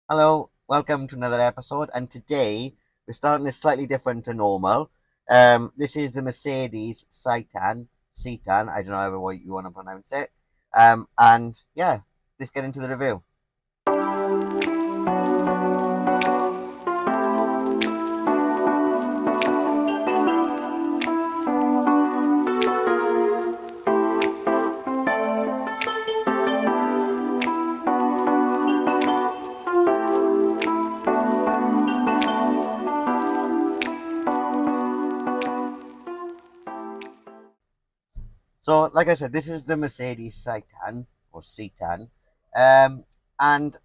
Hello, welcome to another episode. And today we're starting this slightly different to normal. This is the Mercedes Citan. I don't know how you want to pronounce it. And yeah, let's get into the review. So, like I said, this is the Mercedes Citan or Citan. Um, and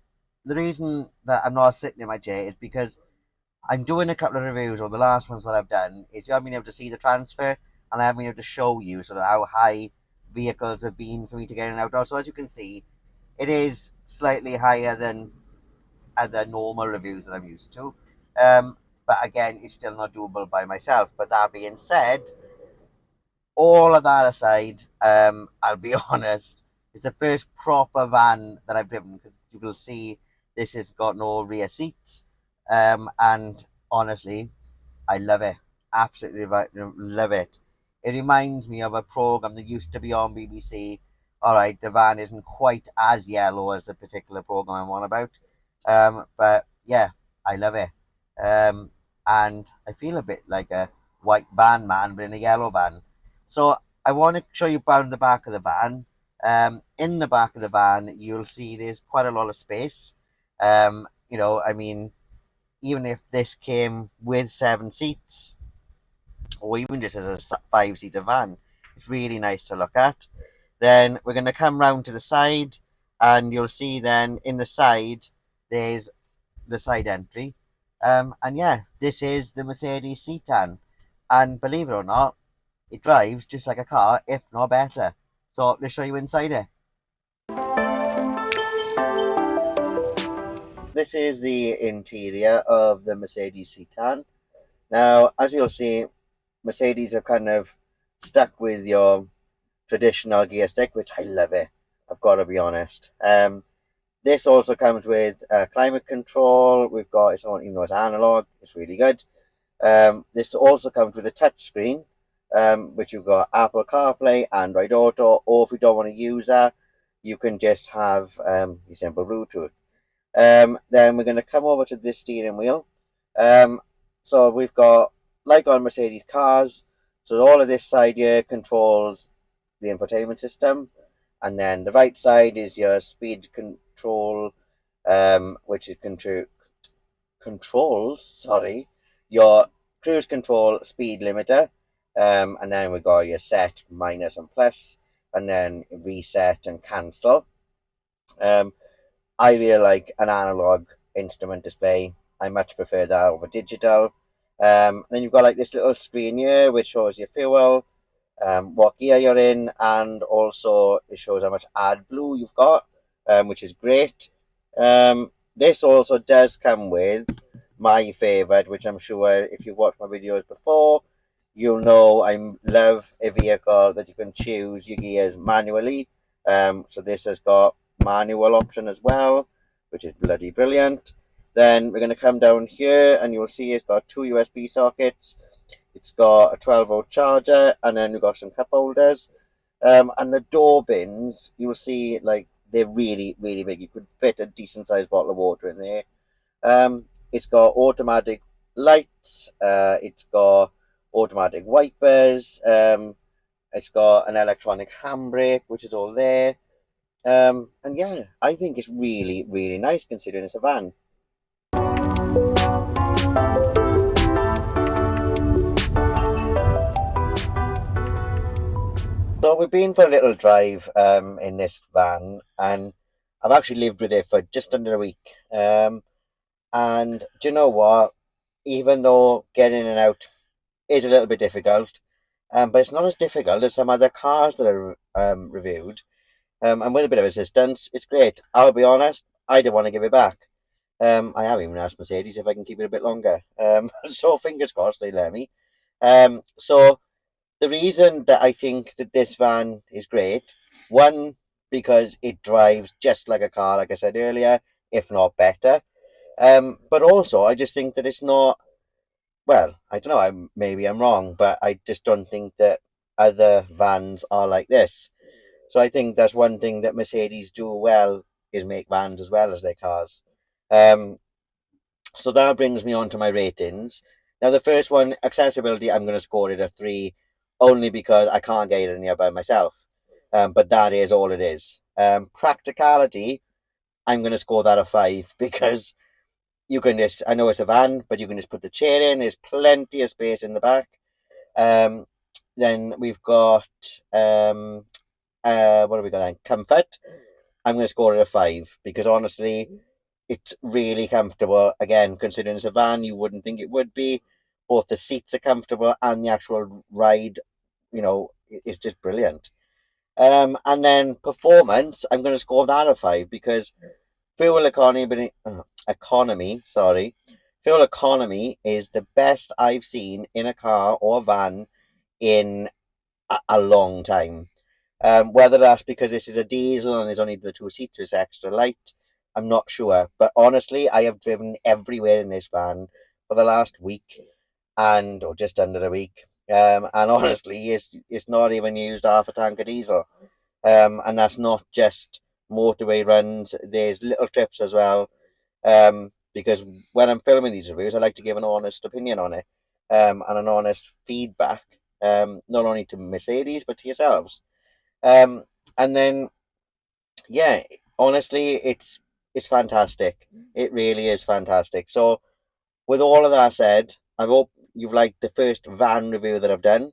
the reason that I'm not sitting in my chair is because I'm doing a couple of reviews, or the last ones that I've done, is you haven't been able to see the transfer, and I haven't been able to show you sort of how high vehicles have been for me to get in and out of. So as you can see, it is slightly higher than other normal reviews that I'm used to. But again, it's still not doable by myself. But that being said, all of that aside, I'll be honest, it's the first proper van that I've driven. You will see this has got no rear seats. And honestly, I love it. Absolutely love it. It reminds me of a program that used to be on BBC. All right, the van isn't quite as yellow as the particular program I'm on about. But yeah, I love it. Um, and I feel a bit like a white van man, but in a yellow van. So I want to show you around the back of the van. In the back of the van, you'll see there's quite a lot of space. I mean, even if this came with 7 seats, or even just as a five-seater van, it's really nice to look at. Then we're going to come round to the side, and you'll see then in the side there's the side entry. And yeah, this is the Mercedes Citan, and believe it or not, it drives just like a car, if not better. So let's show you inside it. This is the interior of the Mercedes Citan. Now, as you'll see, Mercedes have kind of stuck with your traditional gear stick, which I love it. I've got to be honest. This also comes with climate control. We've got its own, even though it's analog, it's really good. This also comes with a touch screen, which you've got Apple CarPlay, Android Auto, or if you don't want to use that, you can just have your simple Bluetooth. Then we're going to come over to this steering wheel. Um, so we've got, like on Mercedes cars, so all of this side here controls the infotainment system, and then the right side is your speed control, which is controls, sorry, your cruise control speed limiter, and then we got your set, minus, and plus, and then reset and cancel. Um, I really like an analog instrument display. I much prefer that over digital. Then you've got like this little screen here which shows your fuel, what gear you're in, and also it shows how much AdBlue you've got, which is great. This also does come with my favorite, which I'm sure if you've watched my videos before, you'll know I love a vehicle that you can choose your gears manually. So this has got manual option as well, which is bloody brilliant. Then we're going to come down here and you'll see it's got two USB sockets. It's got a 12-volt charger, and then we've got some cup holders. And the door bins, you'll see like they're really, really big. You could fit a decent sized bottle of water in there. It's got automatic lights. It's got automatic wipers. It's got an electronic handbrake, which is all there. And yeah, I think it's really, really nice considering it's a van. So we've been for a little drive in this van, and I've actually lived with it for just under a week. And do you know what? Even though getting in and out is a little bit difficult, but it's not as difficult as some other cars that are reviewed. And with a bit of assistance, it's great. I'll be honest, I don't want to give it back. I have even asked Mercedes if I can keep it a bit longer. So fingers crossed they let me. So the reason that I think that this van is great, one, because it drives just like a car, like I said earlier, if not better. But also, I just think that it's not. Well, I don't know. Maybe I'm wrong, but I just don't think that other vans are like this. So I think that's one thing that Mercedes do well is make vans as well as their cars. Um, so that brings me on to my ratings. Now, the first one, accessibility, I'm going to score it a 3, only because I can't get it in here by myself. But that is all it is. Practicality, I'm going to score that a 5 because you can just, I know it's a van, but you can just put the chair in. There's plenty of space in the back. Um, then we've got, what have we got then? Comfort. I'm going to score it a 5 because honestly, it's really comfortable. Again, considering it's a van, you wouldn't think it would be. Both the seats are comfortable and the actual ride, is just brilliant. And then performance, I'm going to score that a 5 because fuel economy, sorry, fuel economy is the best I've seen in a car or a van in a long time. Whether that's because this is a diesel and there's only the two seats, it's extra light, I'm not sure. But honestly, I have driven everywhere in this van for the last week or just under a week. And honestly, it's not even used half a tank of diesel. And that's not just motorway runs. There's little trips as well. Because when I'm filming these reviews, I like to give an honest opinion on it, and an honest feedback, not only to Mercedes but to yourselves. Um, and then yeah, honestly, it's fantastic. It really is fantastic. So with all of that said, I hope you've liked the first van review that I've done.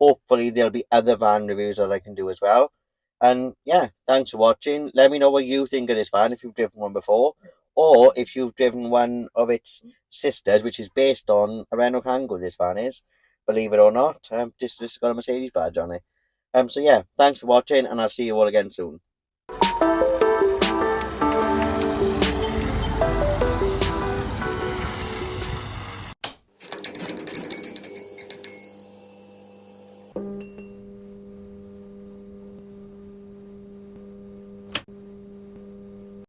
Hopefully there'll be other van reviews that I can do as well. And yeah, thanks for watching. Let me know what you think of this van if you've driven one before, or if you've driven one of its sisters, which is based on a Renault Kangoo. This van is, believe it or not, just got a Mercedes badge on it. So yeah, thanks for watching, and I'll see you all again soon.